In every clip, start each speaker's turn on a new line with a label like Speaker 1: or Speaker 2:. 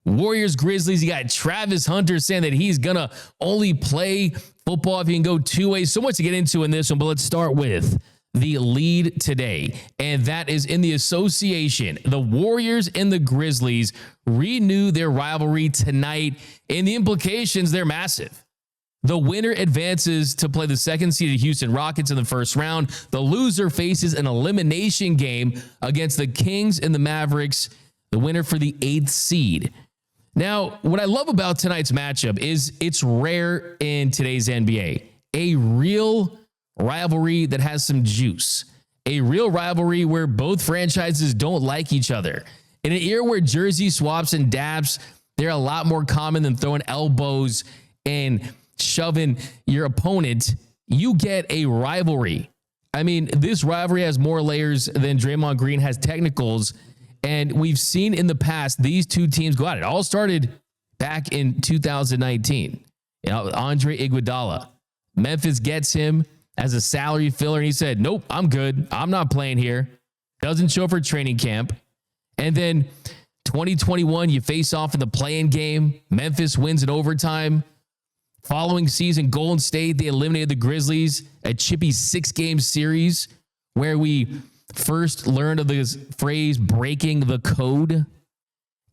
Speaker 1: Warriors, Grizzlies. You got Travis Hunter saying that he's going to only play football if he can go two ways. So much to get into in this one, but let's start with the lead today, and that is in the association. The Warriors and the Grizzlies renew their rivalry tonight, and the implications, they're massive. The winner advances to play the second-seeded Houston Rockets in the first round. The loser faces an elimination game against the Kings and the Mavericks, the winner for the 8th seed. Now, what I love about tonight's matchup is it's rare in today's NBA. A real rivalry that has some juice. A real rivalry where both franchises don't like each other. In an era where jersey swaps and dabs, they're a lot more common than throwing elbows and shoving your opponent, you get a rivalry. I mean, this rivalry has more layers than Draymond Green has technicals, and we've seen in the past these two teams go at it. It all started back in 2019. Andre Iguodala. Memphis gets him as a salary filler, and he said, nope, I'm good. I'm not playing here. Doesn't show for training camp. And then 2021, you face off in the play-in game. Memphis wins in overtime. Following season, Golden State, they eliminated the Grizzlies, a chippy 6-game series where we first learned of this phrase, breaking the code.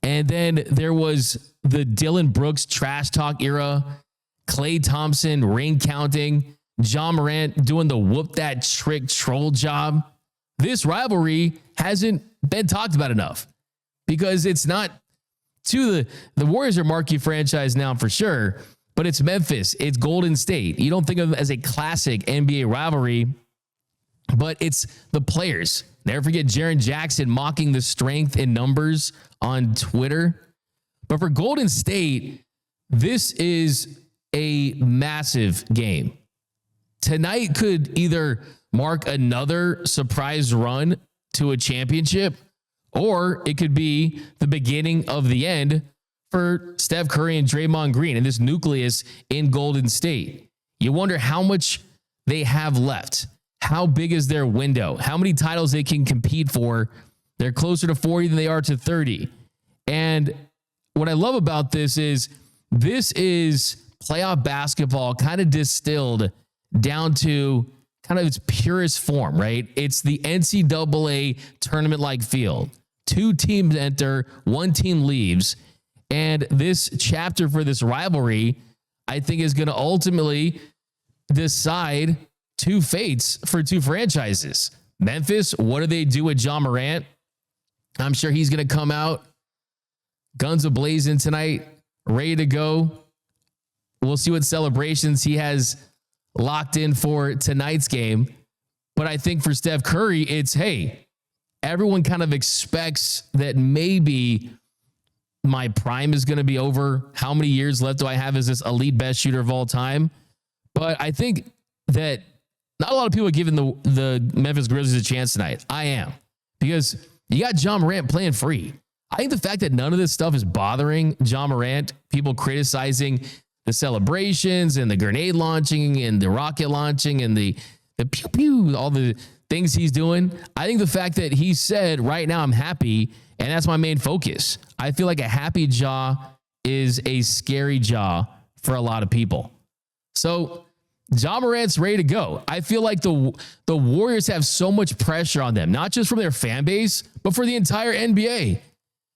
Speaker 1: And then there was the Dylan Brooks trash talk era, Klay Thompson ring counting, John Morant doing the whoop that trick troll job. This rivalry hasn't been talked about enough because it's not the Warriors are a marquee franchise now for sure, but it's Memphis, it's Golden State. You don't think of them as a classic NBA rivalry, but it's the players. Never forget Jaren Jackson mocking the strength in numbers on Twitter. But for Golden State, this is a massive game. Tonight could either mark another surprise run to a championship, or it could be the beginning of the end for Steph Curry and Draymond Green and this nucleus in Golden State. You wonder how much they have left. How big is their window? How many titles they can compete for? They're closer to 40 than they are to 30. And what I love about this is playoff basketball kind of distilled down to kind of its purest form, right? It's the NCAA tournament-like field. 2 teams enter, 1 team leaves. And this chapter for this rivalry, I think, is going to ultimately decide 2 fates for 2 franchises. Memphis, what do they do with John Morant? I'm sure he's going to come out guns a-blazing tonight, ready to go. We'll see what celebrations he has locked in for tonight's game. But I think for Steph Curry, it's, hey, everyone kind of expects that maybe my prime is going to be over. How many years left do I have as this elite best shooter of all time? But I think that not a lot of people are giving the Memphis Grizzlies a chance tonight. I am. Because you got John Morant playing free. I think the fact that none of this stuff is bothering John Morant, people criticizing the celebrations and the grenade launching and the rocket launching and the pew pew, all the things he's doing. I think the fact that he said, right now I'm happy, and that's my main focus. I feel like a happy jaw is a scary jaw for a lot of people. So John Morant's ready to go. I feel like the Warriors have so much pressure on them, not just from their fan base, but for the entire NBA,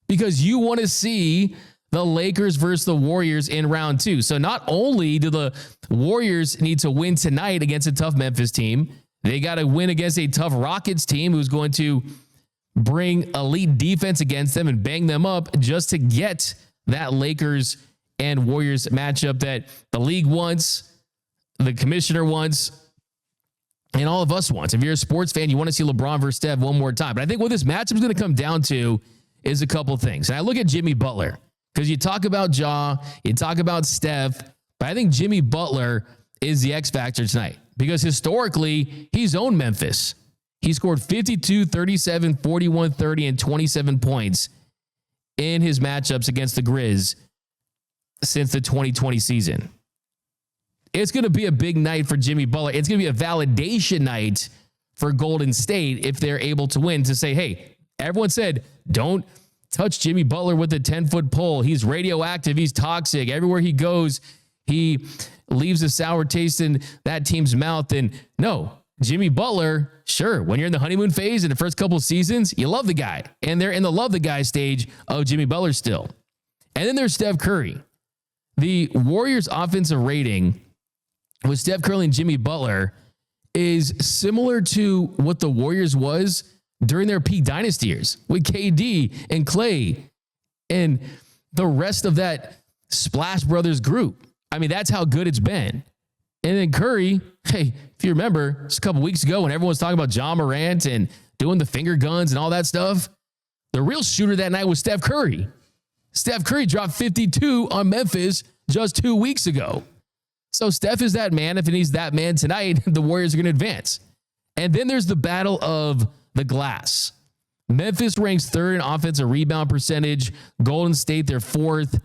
Speaker 1: because you want to see the Lakers versus the Warriors in round 2. So not only do the Warriors need to win tonight against a tough Memphis team, they got to win against a tough Rockets team who's going to bring elite defense against them and bang them up just to get that Lakers and Warriors matchup that the league wants, the commissioner wants, and all of us wants. If you're a sports fan, you want to see LeBron versus Steph one more time. But I think what this matchup is going to come down to is a couple things. And I look at Jimmy Butler, because you talk about Ja, you talk about Steph, but I think Jimmy Butler is the X factor tonight, because historically he's owned Memphis. He scored 52, 37, 41, 30, and 27 points in his matchups against the Grizz since the 2020 season. It's going to be a big night for Jimmy Butler. It's going to be a validation night for Golden State if they're able to win, to say, hey, everyone said, don't touch Jimmy Butler with a 10-foot pole. He's radioactive. He's toxic. Everywhere he goes, he leaves a sour taste in that team's mouth. And no, Jimmy Butler, sure, when you're in the honeymoon phase in the first couple of seasons, you love the guy. And they're in the love the guy stage of Jimmy Butler still. And then there's Steph Curry. The Warriors' offensive rating with Steph Curry and Jimmy Butler is similar to what the Warriors was during their peak dynasty years with KD and Clay and the rest of that Splash Brothers group. I mean, that's how good it's been. And then Curry, hey, if you remember, just a couple weeks ago when everyone was talking about Ja Morant and doing the finger guns and all that stuff, the real shooter that night was Steph Curry. Steph Curry dropped 52 on Memphis just 2 weeks ago. So Steph is that man. If he's that man tonight, the Warriors are going to advance. And then there's the battle of the glass. Memphis ranks third in offensive rebound percentage. Golden State, they're fourth.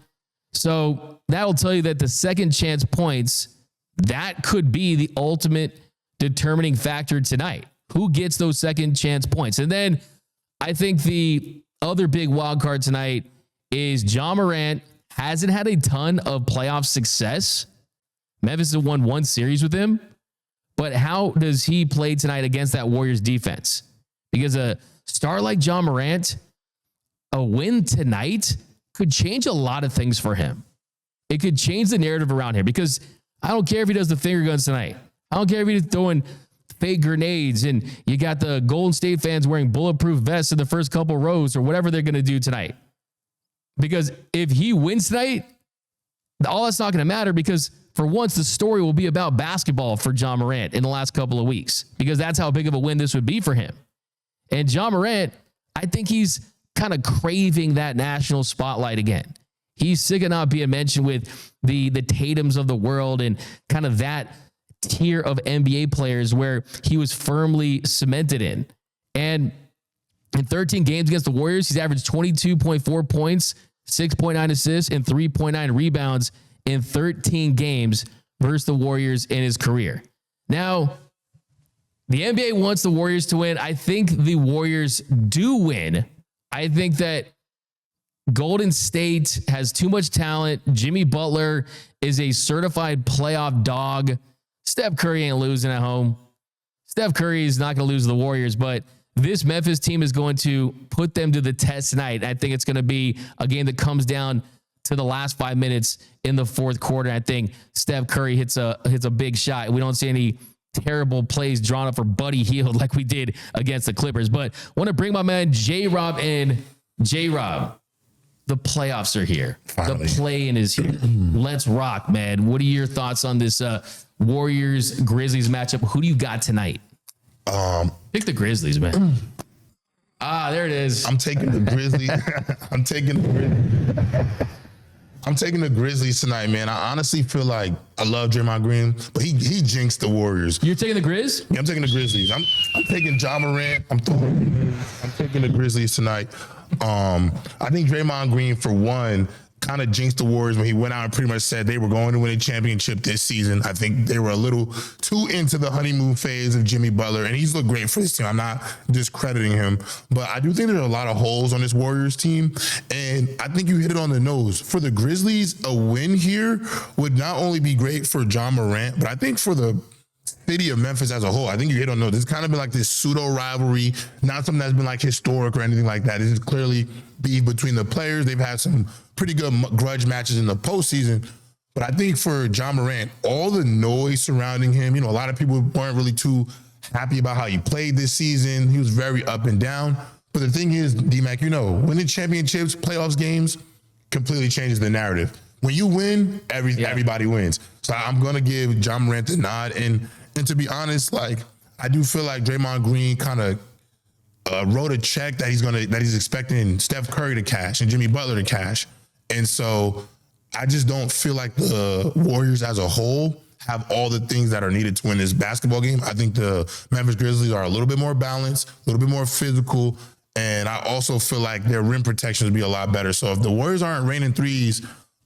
Speaker 1: So that'll tell you that the second chance points, that could be the ultimate determining factor tonight. Who gets those second chance points? And then I think the other big wild card tonight is Ja Morant hasn't had a ton of playoff success. Memphis has won one series with him. But how does he play tonight against that Warriors defense? Because a star like Ja Morant, a win tonight could change a lot of things for him. It could change the narrative around him because I don't care if he does the finger guns tonight. I don't care if he's throwing fake grenades and you got the Golden State fans wearing bulletproof vests in the first couple rows or whatever they're going to do tonight. Because if he wins tonight, all that's not going to matter because for once the story will be about basketball for Ja Morant in the last couple of weeks because that's how big of a win this would be for him. And Ja Morant, I think he's kind of craving that national spotlight again. He's sick of not being mentioned with the Tatums of the world and kind of that tier of NBA players where he was firmly cemented in. And in 13 games against the Warriors, he's averaged 22.4 points, 6.9 assists, and 3.9 rebounds in 13 games versus the Warriors in his career. Now, the NBA wants the Warriors to win. I think the Warriors do win. I think that Golden State has too much talent. Jimmy Butler is a certified playoff dog. Steph Curry ain't losing at home. Steph Curry is not going to lose to the Warriors, but this Memphis team is going to put them to the test tonight. I think it's going to be a game that comes down to the last 5 minutes in the fourth quarter. I think Steph Curry hits a big shot. We don't see any terrible plays drawn up for Buddy Hield like we did against the Clippers. But I want to bring my man J-Rob in. J-Rob, the playoffs are here. Finally. The play-in is here. Let's rock, man. What are your thoughts on this Warriors-Grizzlies matchup? Who do you got tonight? Pick the Grizzlies, man. There it is.
Speaker 2: I'm taking the Grizzlies. I'm taking the Grizzlies tonight, man. I honestly feel like I love Draymond Green, but he jinxed the Warriors.
Speaker 1: You're taking the Grizz?
Speaker 2: Yeah, I'm taking the Grizzlies. I'm taking Ja Morant. I'm taking the Grizzlies tonight. I think Draymond Green, for one, kind of jinxed the Warriors when he went out and pretty much said they were going to win a championship this season. I think they were a little too into the honeymoon phase of Jimmy Butler, and he's looked great for this team. I'm not discrediting him, but I do think there are a lot of holes on this Warriors team, and I think you hit it on the nose. For the Grizzlies, a win here would not only be great for Ja Morant, but I think for the city of Memphis as a whole, I think you hit on the nose. It's kind of been like this pseudo rivalry, not something that's been like historic or anything like that. It's clearly beef between the players. They've had some pretty good grudge matches in the postseason. But I think for Ja Morant, all the noise surrounding him, a lot of people weren't really too happy about how he played this season. He was very up and down. But the thing is, D-Mac, winning championships, playoffs games, completely changes the narrative. When you win, everybody wins. So I'm going to give Ja Morant the nod. And to be honest, I do feel like Draymond Green kind of wrote a check that he's expecting Steph Curry to cash and Jimmy Butler to cash. And so I just don't feel like the Warriors as a whole have all the things that are needed to win this basketball game. I think the Memphis Grizzlies are a little bit more balanced, a little bit more physical, and I also feel like their rim protection would be a lot better. So if the Warriors aren't raining threes,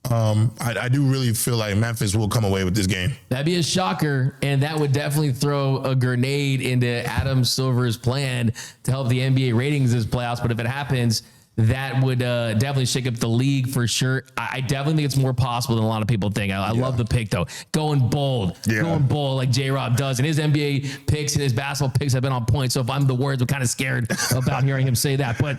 Speaker 2: I do really feel like Memphis will come away with this game.
Speaker 1: That'd be a shocker, and that would definitely throw a grenade into Adam Silver's plan to help the NBA ratings this playoffs. But if it happens, that would definitely shake up the league for sure. I definitely think it's more possible than a lot of people think. I love the pick though. Going bold like J-Rob does. And his NBA picks and his basketball picks have been on point. So if I'm the words, I'm kind of scared about hearing him say that. But